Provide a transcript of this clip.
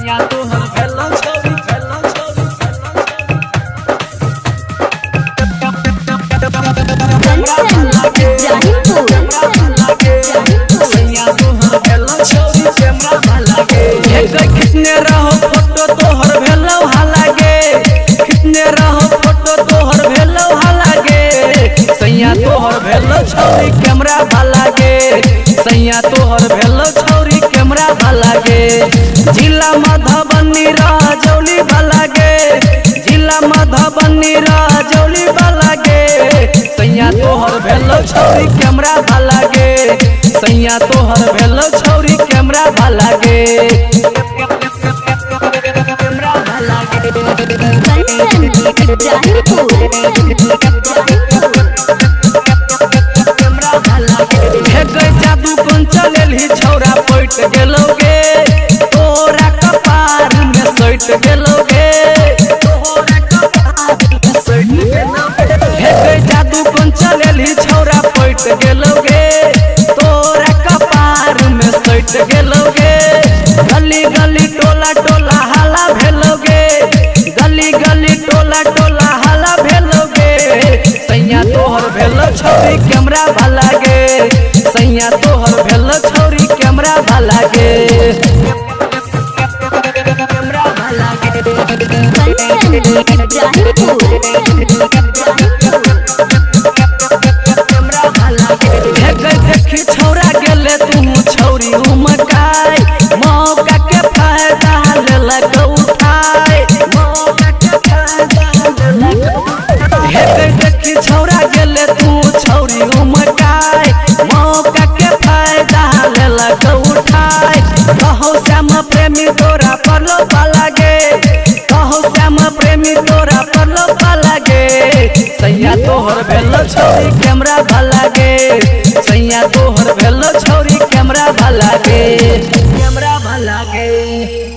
सैया तोहर भेलो छौरी भेलो छौरी सैया तोहर भेलो छौरी कैमरा भलागे खिचने रहो फोटो तोहर भेलो हालागे खिचने रहो फोटो तोहर भेलो हालागे सैया तोहर भेलो छौरी कैमरा भलागे सैया तोहर भेलो छौरी कैमरा भलागे जिला मधुबनी राजौली भलागे जिला मधुबनी राजौली भलागे सैया तोहर भेलो छौरी कैमरा भलागे सैया तोहर भेलो छौरी कैमरा भलागे कैमरा भलागे जादू कौन चलेली छौरा पैट गेलोगे तोरा कपार में सैट गेलोगे तोरा कपार में सैट गेलोगे जादू कौन चलेली छौरा पैट गेलोगे तोरा कपार में सैट गेलोगे गली गली टोला टोला हाला भेलोगे गली गली टोला टोला हाला भेलोगे सैया तोहर भेलो छौरी कैमरा भलागे सैया तोहर भेलो छौरी कैमरा भलागे कैमरा भलागे देखी छौरा गेले तू छौरी उमकाय मौका के फायदा लेलक उठाय मौका के फायदा लेलक देखी छौरा गेले तू छौरी उमकाय मौका के फायदा लेलक उठाय कहो श्याम प्रेमी तोरा परलो पालागे कहो श्याम प्रेमी तोरा परलो पालागे सैया तोहर भेलो छौरी कैमरा भलागे सैया तोहर भेलो छौरी कैमरा भलागे कैमरा भलागे।